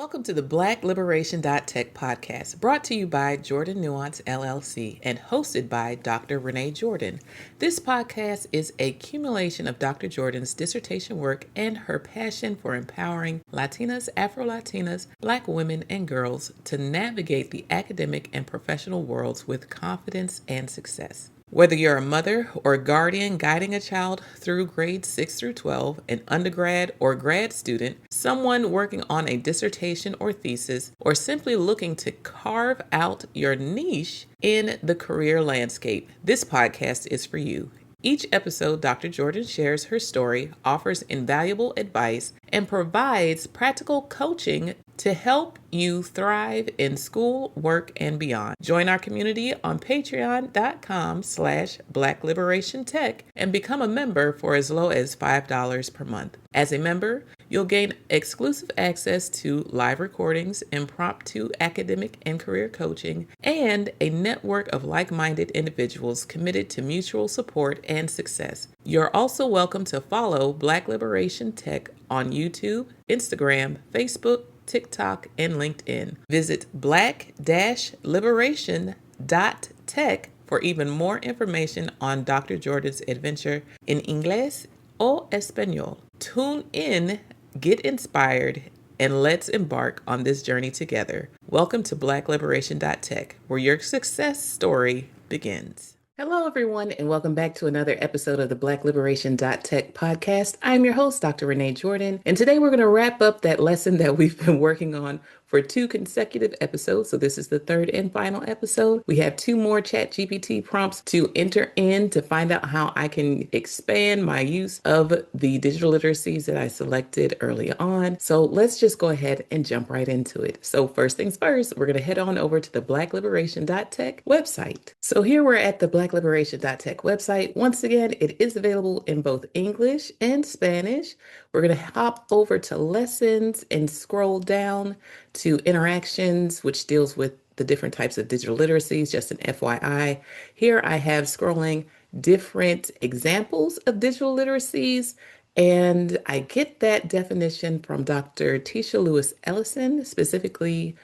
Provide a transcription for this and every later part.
Welcome to the Black Liberation.Tech podcast, brought to you by Jordan Nuance LLC and hosted by Dr. Renee Jordan. This podcast is a accumulation of Dr. Jordan's dissertation work and her passion for empowering Latinas, Afro-Latinas, Black women, and girls to navigate the academic and professional worlds with confidence and success. Whether you're a mother or guardian guiding a child through grades 6 through 12, an undergrad or grad student, someone working on a dissertation or thesis, or simply looking to carve out your niche in the career landscape, this podcast is for you. Each episode, Dr. Jordan shares her story, offers invaluable advice, and provides practical coaching to help you thrive in school, work, and beyond. Join our community on patreon.com/Black Liberation Tech and become a member for as low as $5 per month. As a member, you'll gain exclusive access to live recordings, impromptu academic and career coaching, and a network of like-minded individuals committed to mutual support and success. You're also welcome to follow Black Liberation Tech on YouTube, Instagram, Facebook, TikTok, and LinkedIn. Visit black-liberation.tech for even more information on Dr. Jordan's adventure in Inglés o Español. Tune in, get inspired, and let's embark on this journey together. Welcome to Black Liberation.Tech, where your success story begins. Hello, everyone, and welcome back to another episode of the Black Liberation.Tech podcast. I'm your host, Dr. Renee Jordan, and today we're going to wrap up that lesson that we've been working on for 2 consecutive episodes. So this is the 3rd and final episode. We have 2 more ChatGPT prompts to enter in to find out how I can expand my use of the digital literacies that I selected early on. So let's just go ahead and jump right into it. So first things first, we're going to head on over to the Black Liberation.Tech website. So here we're at the Black Liberation.Tech website. Once again, it is available in both English and Spanish. We're going to hop over to lessons and scroll down to interactions, which deals with the different types of digital literacies. Just an FYI, here I have scrolling different examples of digital literacies, and I get that definition from Dr. Tisha Lewis Ellison, specifically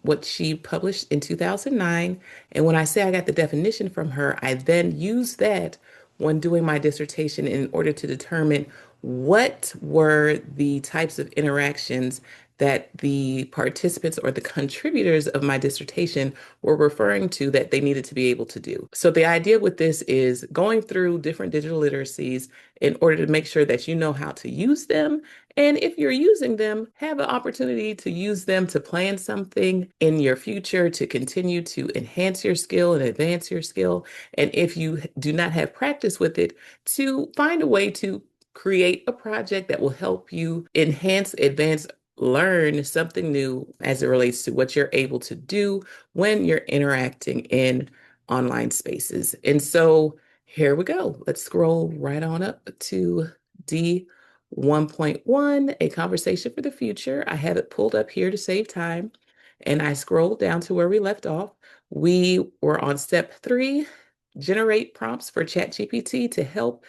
what she published in 2009. And when I say I got the definition from her, I then use that when doing my dissertation in order to determine what were the types of interactions that the participants or the contributors of my dissertation were referring to that they needed to be able to do. So the idea with this is going through different digital literacies in order to make sure that you know how to use them. And if you're using them, have an opportunity to use them to plan something in your future to continue to enhance your skill and advance your skill. And if you do not have practice with it, to find a way to create a project that will help you enhance, advance, learn something new as it relates to what you're able to do when you're interacting in online spaces. And so here we go. Let's scroll right on up to D 1.1, a conversation for the future. I have it pulled up here to save time. And I scrolled down to where we left off. We were on step 3, generate prompts for ChatGPT to help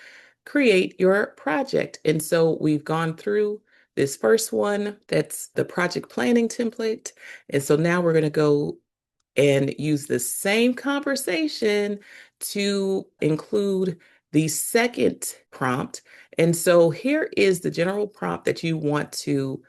create your project. And so we've gone through this first one, that's the project planning template. And so now we're going to go and use the same conversation to include the second prompt. And so here is the general prompt that you want to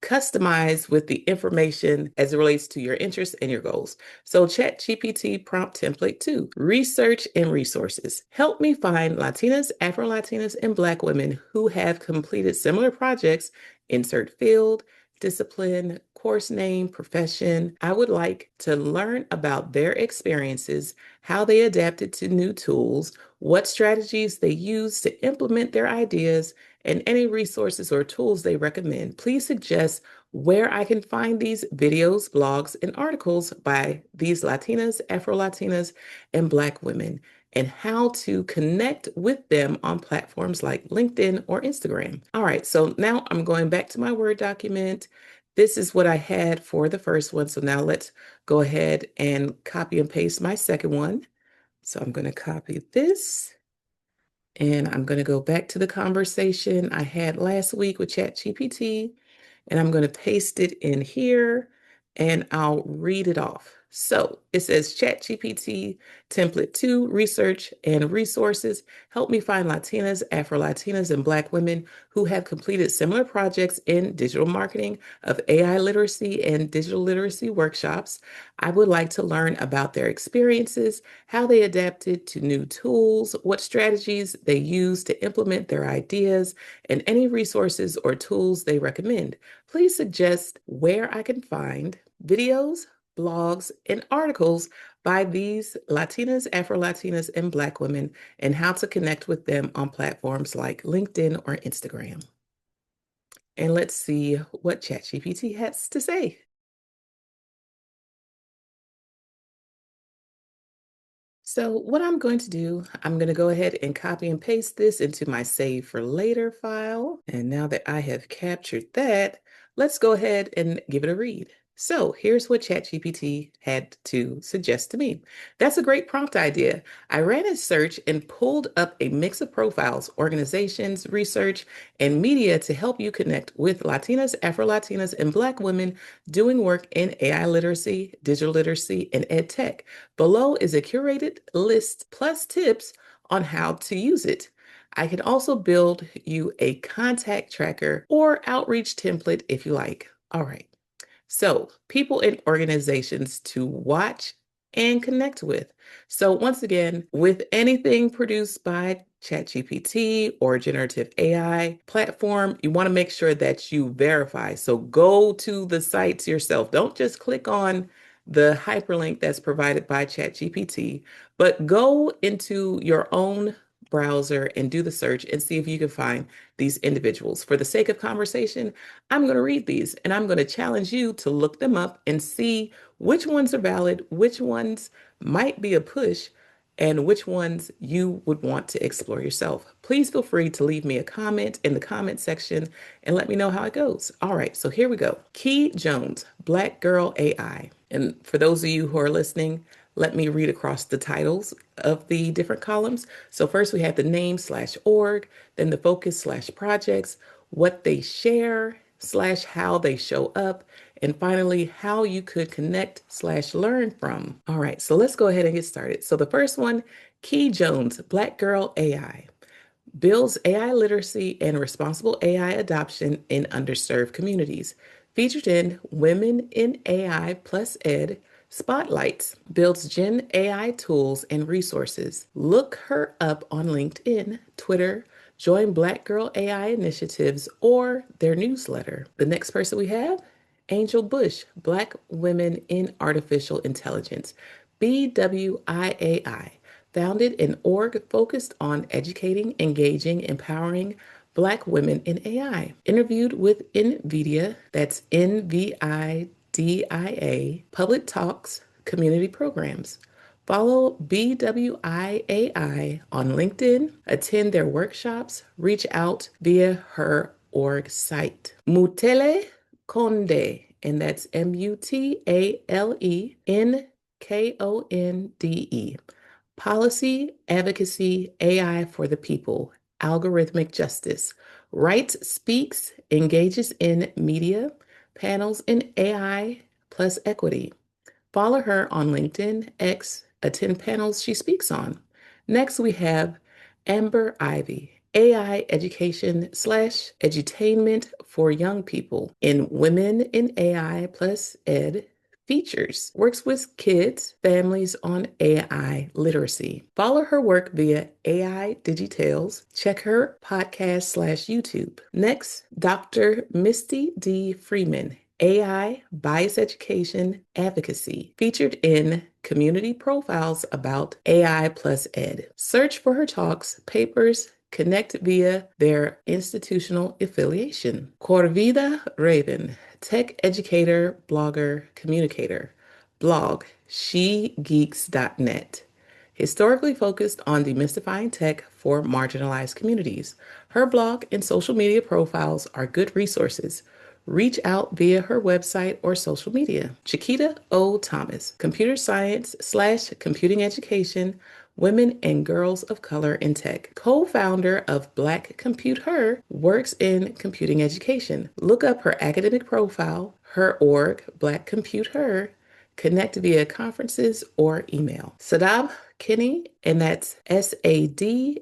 customize with the information as it relates to your interests and your goals. So ChatGPT prompt template 2, research and resources. Help me find Latinas, Afro-Latinas, and Black women who have completed similar projects. Insert field, discipline, course name, profession. I would like to learn about their experiences, how they adapted to new tools, what strategies they use to implement their ideas, and any resources or tools they recommend. Please suggest where I can find these videos, blogs, and articles by these Latinas, Afro-Latinas, and Black women, and how to connect with them on platforms like LinkedIn or Instagram. All right, so now I'm going back to my Word document. This is what I had for the first one. So now let's go ahead and copy and paste my second one. So I'm going to copy this. And I'm going to go back to the conversation I had last week with ChatGPT. and I'm going to paste it in here and I'll read it off. So it says ChatGPT template 2 research and resources help me find Latinas, Afro-Latinas, and Black women who have completed similar projects in digital marketing of AI literacy and digital literacy workshops. I would like to learn about their experiences, how they adapted to new tools, what strategies they use to implement their ideas, and any resources or tools they recommend. Please suggest where I can find videos, blogs, and articles by these Latinas, Afro-Latinas, and Black women, and how to connect with them on platforms like LinkedIn or Instagram. And let's see what ChatGPT has to say. So what I'm going to do, I'm going to go ahead and copy and paste this into my save for later file. And now that I have captured that, let's go ahead and give it a read. So here's what ChatGPT had to suggest to me. That's a great prompt idea. I ran a search and pulled up a mix of profiles, organizations, research, and media to help you connect with Latinas, Afro-Latinas, and Black women doing work in AI literacy, digital literacy, and ed tech. Below is a curated list plus tips on how to use it. I can also build you a contact tracker or outreach template if you like. All right. So, people and organizations to watch and connect with. So, once again, with anything produced by ChatGPT or generative AI platform, you want to make sure that you verify. So, go to the sites yourself. Don't just click on the hyperlink that's provided by ChatGPT, but go into your own browser and do the search and see if you can find these individuals. For the sake of conversation, I'm going to read these and I'm going to challenge you to look them up and see which ones are valid, which ones might be a push, and which ones you would want to explore yourself. Please feel free to leave me a comment in the comment section and let me know how it goes. All right, so here we go. Key Jones, Black Girl AI. And for those of you who are listening, let me read across the titles of the different columns. So first we have the name slash org, then the focus slash projects, what they share slash how they show up, and finally, how you could connect slash learn from. All right, so let's go ahead and get started. So the first one, Key Jones, Black Girl AI, builds AI literacy and responsible AI adoption in underserved communities. Featured in Women in AI Plus Ed, Spotlights, builds Gen AI tools and resources. Look her up on LinkedIn, Twitter, join Black Girl AI initiatives or their newsletter. The next person we have, Angel Bush, Black Women in Artificial Intelligence, BWIAI, founded an org focused on educating, engaging, empowering Black women in AI. Interviewed with NVIDIA, that's NVIDIA, public talks, community programs. Follow BWIAI on LinkedIn, attend their workshops, reach out via her org site. Mutele Konde, and that's MUTALENKONDE. Policy, advocacy, AI for the people, algorithmic justice. Writes, speaks, engages in media, panels in AI plus equity. Follow her on LinkedIn, X, attend panels she speaks on. Next, we have Amber Ivy, AI education slash edutainment for young people in Women in AI plus Ed features. Works with kids, families on AI literacy. Follow her work via AI Digitales. Check her podcast slash YouTube. Next, Dr. Misty D. Freeman, AI Bias Education Advocacy, featured in Community Profiles about AI plus Ed. Search for her talks, papers, connect via their institutional affiliation. Corvida Raven, tech educator, blogger, communicator. Blog, shegeeks.net. Historically focused on demystifying tech for marginalized communities. Her blog and social media profiles are good resources. Reach out via her website or social media. Chiquita O. Thomas, Computer Science/Computing Education, Women and Girls of Color in Tech. Co-founder of Black Compute Her, works in computing education. Look up her academic profile, her org, Black Compute Her, connect via conferences or email. Sadab Kinney, and that's SADHBH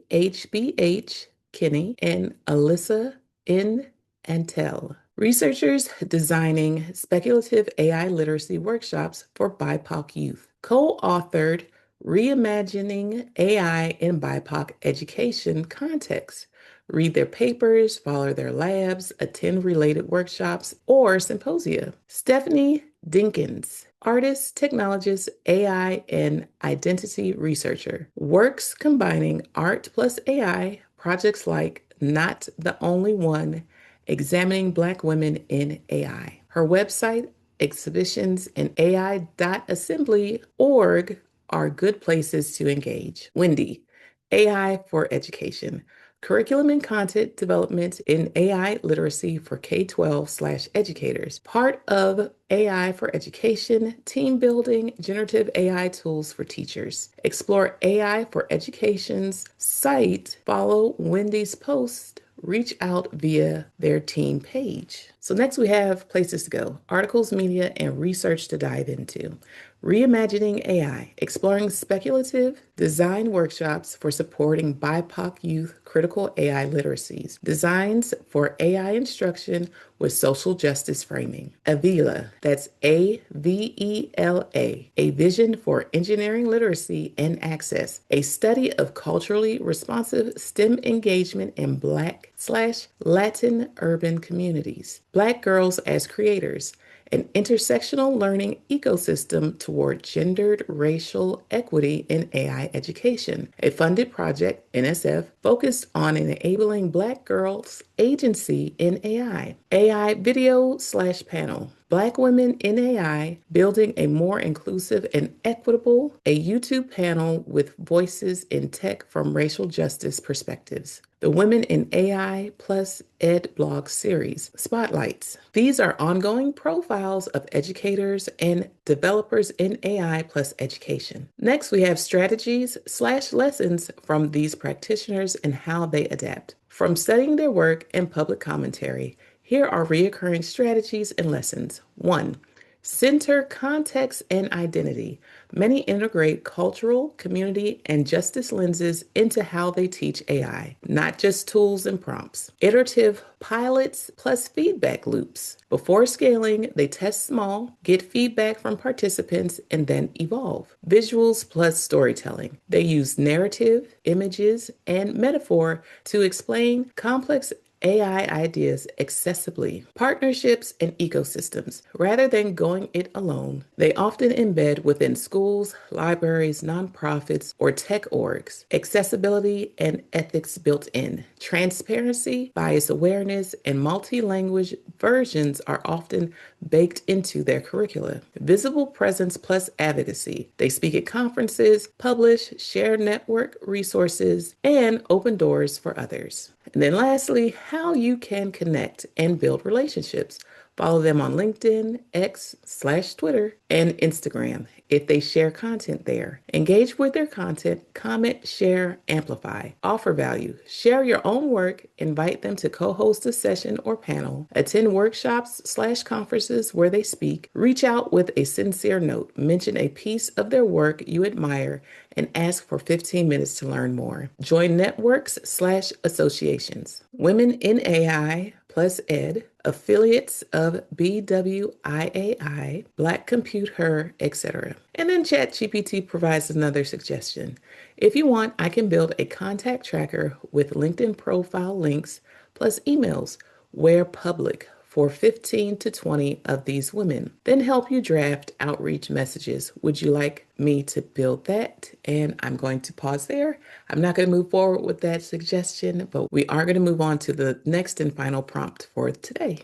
Kinney, and Alyssa N. Antel. Researchers designing speculative AI literacy workshops for BIPOC youth. Co-authored Reimagining AI in BIPOC Education Context. Read their papers, follow their labs, attend related workshops or symposia. Stephanie Dinkins, artist, technologist, AI, and identity researcher, works combining art plus AI, projects like Not the Only One, examining Black women in AI. Her website, exhibitions, and AI.assembly.org are good places to engage. Wendy, AI for Education, curriculum and content development in AI literacy for K-12/educators, part of AI for Education, team building, generative AI tools for teachers. Explore AI for Education's site, follow Wendy's post, reach out via their team page. So next we have places to go, articles, media, and research to dive into. Reimagining AI, exploring speculative design workshops for supporting BIPOC youth critical AI literacies, designs for AI instruction with social justice framing. Avila, that's AVELA, a vision for engineering literacy and access, a study of culturally responsive STEM engagement in Black/Latin urban communities. Black girls as creators, an intersectional learning ecosystem toward gendered racial equity in AI education, a funded project, NSF, focused on enabling Black girls' agency in AI. AI video/panel. Black Women in AI, Building a More Inclusive and Equitable, a YouTube panel with voices in tech from racial justice perspectives. The Women in AI Plus Ed blog series, Spotlights. These are ongoing profiles of educators and developers in AI plus education. Next, we have strategies/lessons from these practitioners and how they adapt. From studying their work and public commentary, here are recurring strategies and lessons. 1. Center context and identity. Many integrate cultural, community, and justice lenses into how they teach AI, not just tools and prompts. Iterative pilots plus feedback loops. Before scaling, they test small, get feedback from participants, and then evolve. Visuals plus storytelling. They use narrative, images, and metaphor to explain complex AI ideas accessibly. Partnerships and ecosystems. Rather than going it alone, they often embed within schools, libraries, nonprofits, or tech orgs. Accessibility and ethics built in. Transparency, bias awareness, and multi-language versions are often baked into their curricula. Visible presence plus advocacy. They speak at conferences, publish, share network resources, and open doors for others. And then lastly, how you can connect and build relationships. Follow them on LinkedIn, X/Twitter, and Instagram if they share content there. Engage with their content, comment, share, amplify. Offer value. Share your own work, invite them to co-host a session or panel, attend workshops/conferences where they speak, reach out with a sincere note, mention a piece of their work you admire, and ask for 15 minutes to learn more. Join networks/associations. Women in AI plus Ed, affiliates of BWIAI, Black Compute Her, etc. And then ChatGPT provides another suggestion. If you want, I can build a contact tracker with LinkedIn profile links plus emails where public for 15 to 20 of these women. Then help you draft outreach messages. Would you like me to build that? And I'm going to pause there. I'm not going to move forward with that suggestion, but we are going to move on to the next and final prompt for today.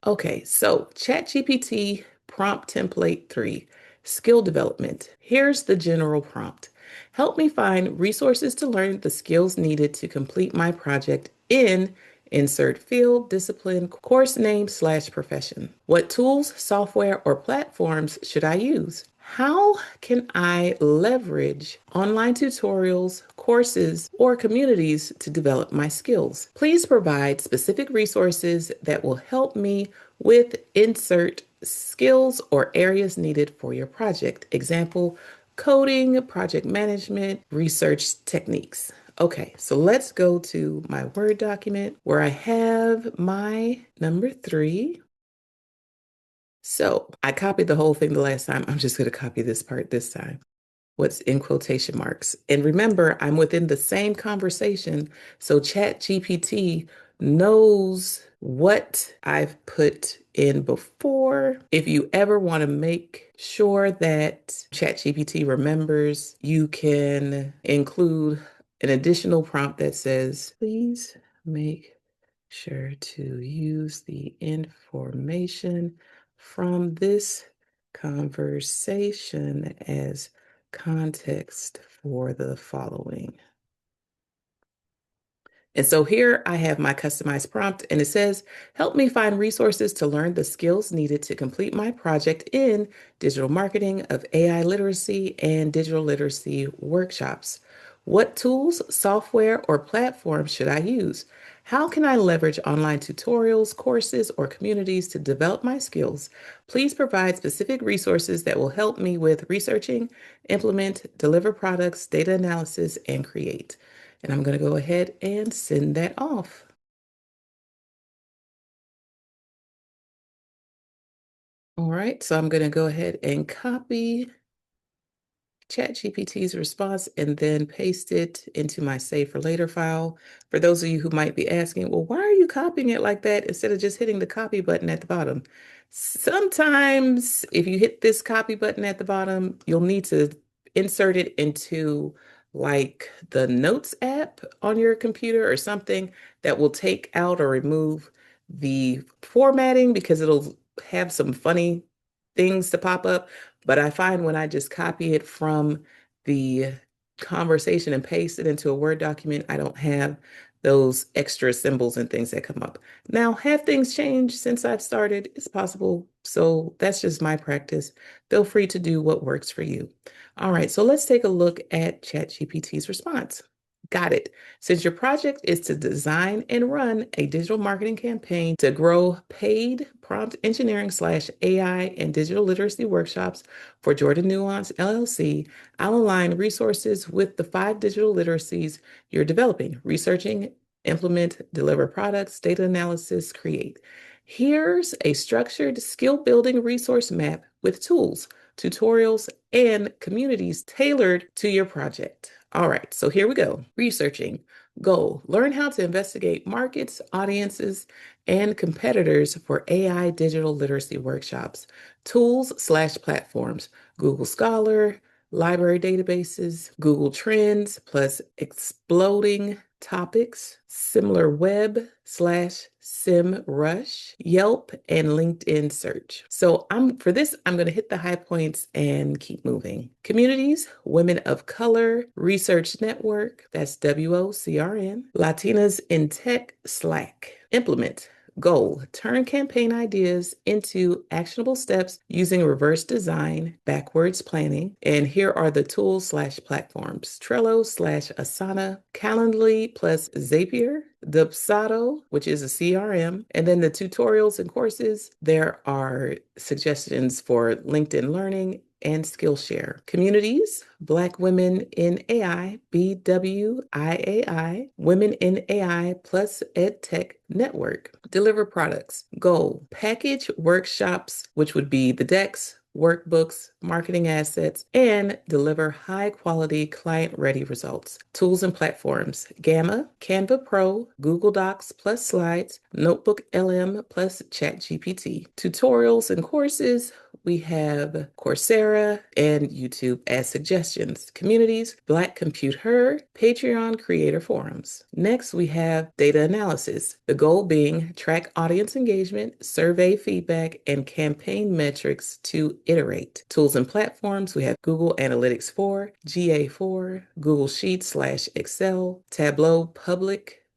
Okay, so ChatGPT prompt template 3, skill development. Here's the general prompt. Help me find resources to learn the skills needed to complete my project in Insert field, discipline, course name / profession. What tools, software, or platforms should I use? How can I leverage online tutorials, courses, or communities to develop my skills? Please provide specific resources that will help me with insert skills or areas needed for your project. Example, coding, project management, research techniques. Okay, so let's go to my Word document where I have my number 3. So I copied the whole thing the last time. I'm just going to copy this part this time. What's in quotation marks. And remember, I'm within the same conversation. So ChatGPT knows what I've put in before. If you ever want to make sure that ChatGPT remembers, you can include an additional prompt that says, please make sure to use the information from this conversation as context for the following. And so here I have my customized prompt, and it says, help me find resources to learn the skills needed to complete my project in digital marketing of AI literacy and digital literacy workshops. What tools, software, or platforms should I use? How can I leverage online tutorials, courses, or communities to develop my skills? Please provide specific resources that will help me with researching, implement, deliver products, data analysis, and create. And I'm going to go ahead and send that off. All right, so I'm going to go ahead and copy ChatGPT's response and then paste it into my save for later file. For those of you who might be asking, well, why are you copying it like that instead of just hitting the copy button at the bottom? Sometimes if you hit this copy button at the bottom, you'll need to insert it into like the Notes app on your computer or something that will take out or remove the formatting because it'll have some funny things to pop up. But I find when I just copy it from the conversation and paste it into a Word document, I don't have those extra symbols and things that come up. Now, have things changed since I've started? It's possible. So that's just my practice. Feel free to do what works for you. All right, so let's take a look at ChatGPT's response. Got it. Since your project is to design and run a digital marketing campaign to grow paid prompt engineering / AI and digital literacy workshops for Jordan Nuance LLC, I'll align resources with the 5 digital literacies you're developing: researching, implement, deliver products, data analysis, create. Here's a structured skill building resource map with tools, tutorials, and communities tailored to your project. All right, so here we go. Researching. Goal: learn how to investigate markets, audiences, and competitors for AI digital literacy workshops. Tools / platforms: Google Scholar, library databases, Google Trends, plus exploding topics, similar web / SEMrush, Yelp, and LinkedIn search. So for this, I'm going to hit the high points and keep moving. Communities: Women of Color Research Network, that's WOCRN, Latinas in Tech Slack. Implement. Goal: turn campaign ideas into actionable steps using reverse design, backwards planning. And here are the tools / platforms: Trello / Asana, Calendly plus Zapier, Dubsado, which is a CRM. And then the tutorials and courses, there are suggestions for LinkedIn Learning and Skillshare. Communities: Black Women in AI, BWIAI, Women in AI plus EdTech Network. Deliver products. Goal: package workshops, which would be the decks, workbooks, marketing assets, and deliver high-quality, client-ready results. Tools and platforms: Gamma, Canva Pro, Google Docs plus Slides, Notebook LM plus ChatGPT. Tutorials and courses: we have Coursera and YouTube as suggestions. Communities: Black Compute Her, Patreon creator forums. Next, we have data analysis. The goal being track audience engagement, survey feedback, and campaign metrics to iterate. Tools and platforms: we have Google Analytics 4, GA4, Google Sheets / Excel, Tableau Public /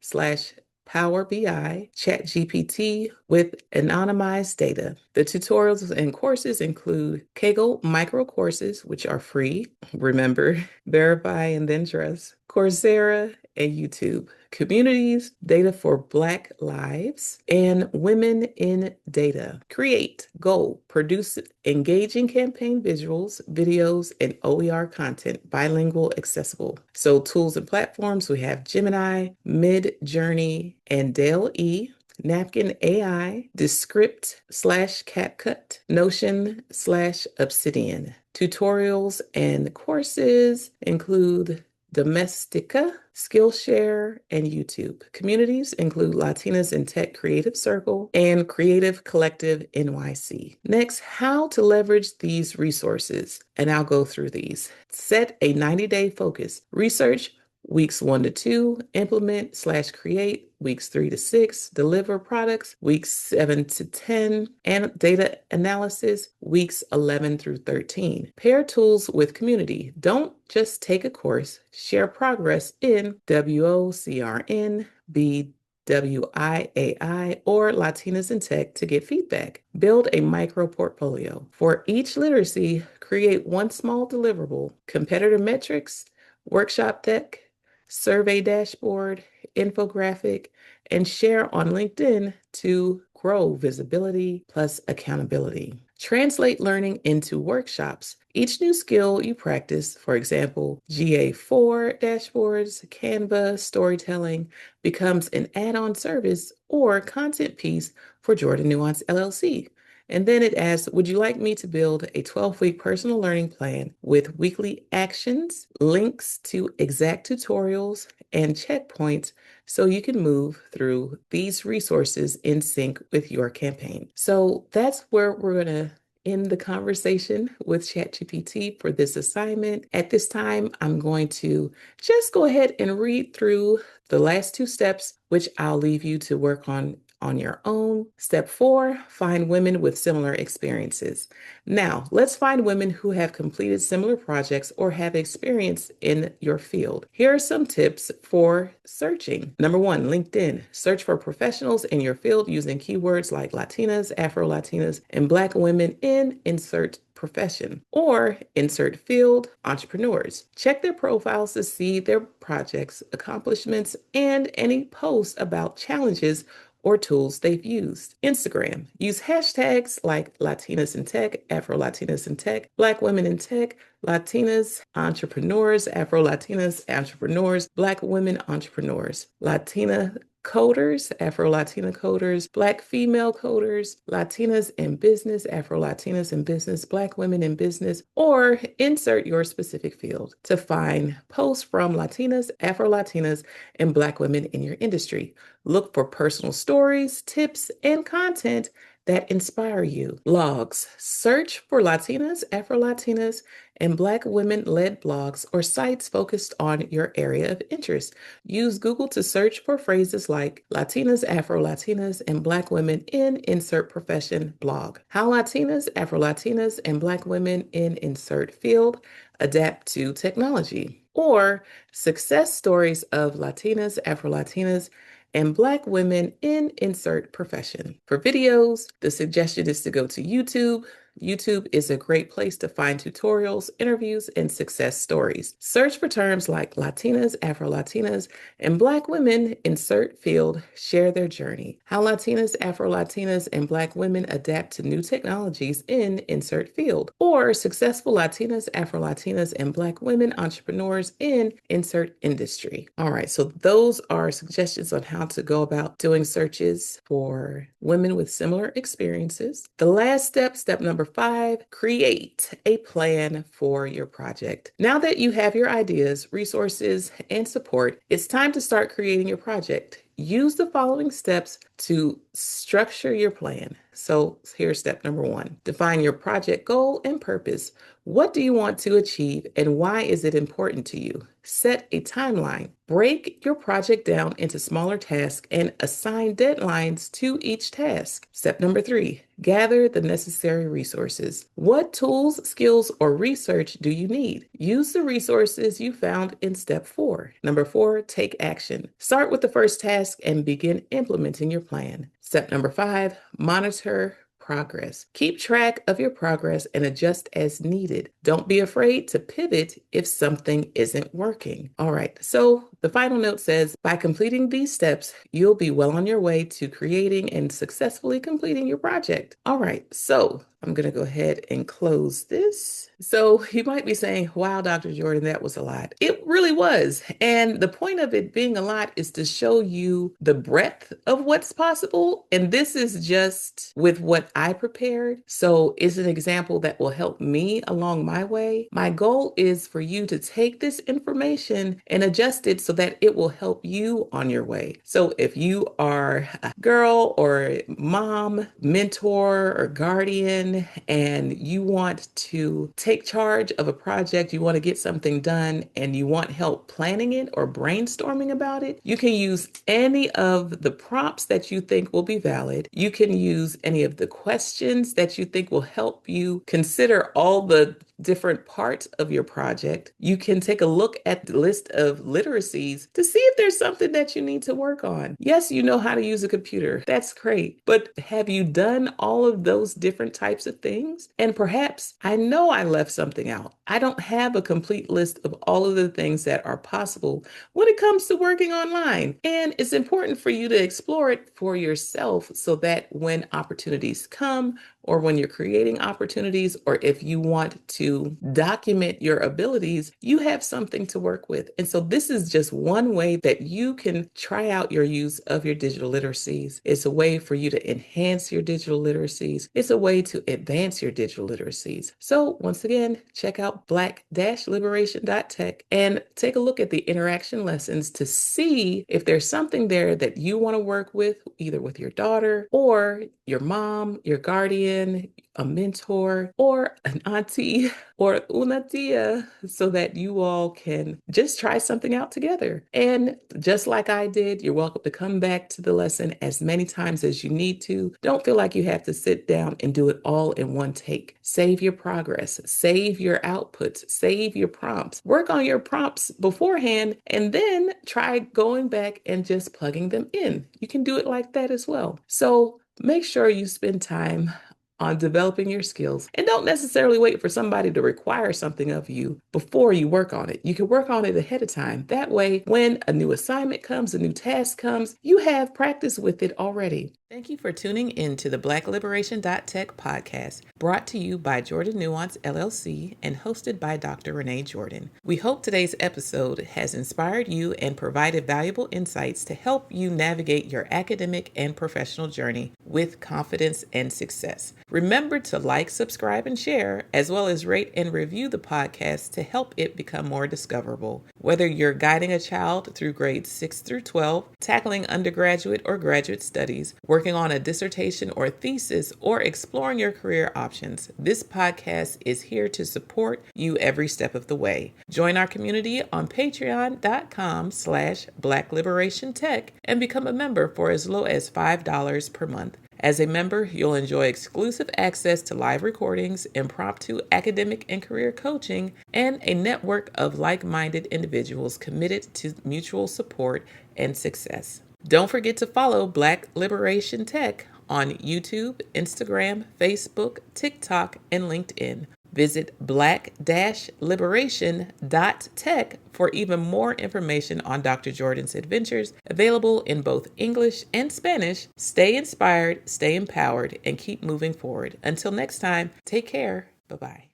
Power BI, ChatGPT with anonymized data. The tutorials and courses include Kaggle micro courses, which are free. Remember, verify and then trust. Coursera and YouTube. Communities, data for Black lives, and women in data. Create, goal, produce engaging campaign visuals, videos, and OER content, bilingual, accessible. So tools and platforms, we have Gemini, Mid-Journey, and Dale E. Napkin AI, Descript slash CapCut, Notion slash Obsidian. Tutorials and courses include Domestika, Skillshare, and YouTube. Communities include Latinas in Tech Creative Circle and Creative Collective NYC. Next, how to leverage these resources. And I'll go through these. Set a 90-day focus. Research weeks 1 to 2, implement/create weeks 3 to 6, deliver products weeks 7 to 10, and data analysis weeks 11 through 13. Pair tools with community. Don't just take a course, share progress in WOCRN, BWIAI, or Latinas in Tech to get feedback. Build a micro portfolio. For each literacy, create one small deliverable, competitor metrics, workshop deck, survey dashboard, infographic, and share on LinkedIn to grow visibility plus accountability. Translate learning into workshops. Each new skill you practice, for example, GA4 dashboards, Canva, storytelling, becomes an add-on service or content piece for Jordan Nuance LLC. And then it asks, would you like me to build a 12-week personal learning plan with weekly actions, links to exact tutorials, and checkpoints so you can move through these resources in sync with your campaign? So that's where we're going to end the conversation with ChatGPT for this assignment. At this time, I'm going to just go ahead and read through the last 2 steps, which I'll leave you to work on your own. Step 4, find women with similar experiences. Now, let's find women who have completed similar projects or have experience in your field. Here are some tips for searching. Number 1, LinkedIn. Search for professionals in your field using keywords like Latinas, Afro-Latinas, and Black women in insert profession or insert field entrepreneurs. Check their profiles to see their projects, accomplishments, and any posts about challenges or tools they've used. Instagram. Use hashtags like Latinas in Tech, Afro-Latinas in Tech, Black women in Tech, Latinas entrepreneurs, Afro-Latinas entrepreneurs, Black women entrepreneurs, Latina coders, Afro-Latina coders, Black female coders, Latinas in business, Afro-Latinas in business, Black women in business, or insert your specific field to find posts from Latinas, Afro-Latinas, and Black women in your industry. Look for personal stories, tips, and content that inspire you. Blogs. Search for Latinas, Afro-Latinas, and Black women-led blogs or sites focused on your area of interest. Use Google to search for phrases like Latinas, Afro-Latinas, and Black women in insert profession blog. How Latinas, Afro-Latinas, and Black women in insert field adapt to technology. Or success stories of Latinas, Afro-Latinas, and Black women in insert profession. For videos, the suggestion is to go to YouTube. YouTube is a great place to find tutorials, interviews, and success stories. Search for terms like Latinas, Afro-Latinas, and Black women, insert field, share their journey. How Latinas, Afro-Latinas, and Black women adapt to new technologies in insert field. Or successful Latinas, Afro-Latinas, and Black women entrepreneurs in insert industry. All right, so those are suggestions on how to go about doing searches for women with similar experiences. The last step, step number 5, create a plan for your project. Now that you have your ideas, resources, and support, it's time to start creating your project. Use the following steps to Structure your plan. So here's step number 1. Define your project goal and purpose. What do you want to achieve and why is it important to you? Set a timeline. Break your project down into smaller tasks and assign deadlines to each task. Step number 3, gather the necessary resources. What tools, skills, or research do you need? Use the resources you found in step 4. Number 4, take action. Start with the first task and begin implementing your plan. Step number 5, monitor progress. Keep track of your progress and adjust as needed. Don't be afraid to pivot if something isn't working. All right, so the final note says, by completing these steps, you'll be well on your way to creating and successfully completing your project. All right, so I'm going to go ahead and close this. So you might be saying, wow, Dr. Jordan, that was a lot. It really was. And the point of it being a lot is to show you the breadth of what's possible. And this is just with what I prepared. So it's an example that will help me along my way. My goal is for you to take this information and adjust it so that it will help you on your way. So if you are a girl or mom, mentor, or guardian, and you want to take charge of a project, you want to get something done, and you want help planning it or brainstorming about it, you can use any of the prompts that you think will be valid. You can use any of the questions that you think will help you consider all the different parts of your project. You can take a look at the list of literacies to see if there's something that you need to work on. Yes, you know how to use a computer. That's great. But have you done all of those different types of things? And perhaps I know I left something out. I don't have a complete list of all of the things that are possible when it comes to working online. And it's important for you to explore it for yourself so that when opportunities come, or when you're creating opportunities, or if you want to document your abilities, you have something to work with. And so this is just one way that you can try out your use of your digital literacies. It's a way for you to enhance your digital literacies. It's a way to advance your digital literacies. So once again, check out black-liberation.tech and take a look at the interaction lessons to see if there's something there that you want to work with, either with your daughter or your mom, your guardian, a mentor, or an auntie, or una tia, so that you all can just try something out together. And just like I did, you're welcome to come back to the lesson as many times as you need to. Don't feel like you have to sit down and do it all in one take. Save your progress, save your outputs, save your prompts. Work on your prompts beforehand, and then try going back and just plugging them in. You can do it like that as well. So make sure you spend time on developing your skills and don't necessarily wait for somebody to require something of you before you work on it. You can work on it ahead of time. That way, when a new assignment comes, a new task comes, you have practice with it already. Thank you for tuning in to the black-liberation.tech podcast, brought to you by Jordan Nuance LLC and hosted by Dr. Renee Jordan. We hope today's episode has inspired you and provided valuable insights to help you navigate your academic and professional journey with confidence and success. Remember to like, subscribe, and share, as well as rate and review the podcast to help it become more discoverable. Whether you're guiding a child through grades 6 through 12, tackling undergraduate or graduate studies, working on a dissertation or thesis, or exploring your career options, this podcast is here to support you every step of the way. Join our community on patreon.com/blackliberationtech and become a member for as low as $5 per month. As a member, you'll enjoy exclusive access to live recordings, impromptu academic and career coaching, and a network of like-minded individuals committed to mutual support and success. Don't forget to follow Black Liberation Tech on YouTube, Instagram, Facebook, TikTok, and LinkedIn. Visit black-liberation.tech for even more information on Dr. Jordan's adventures, available in both English and Spanish. Stay inspired, stay empowered, and keep moving forward. Until next time, take care. Bye-bye.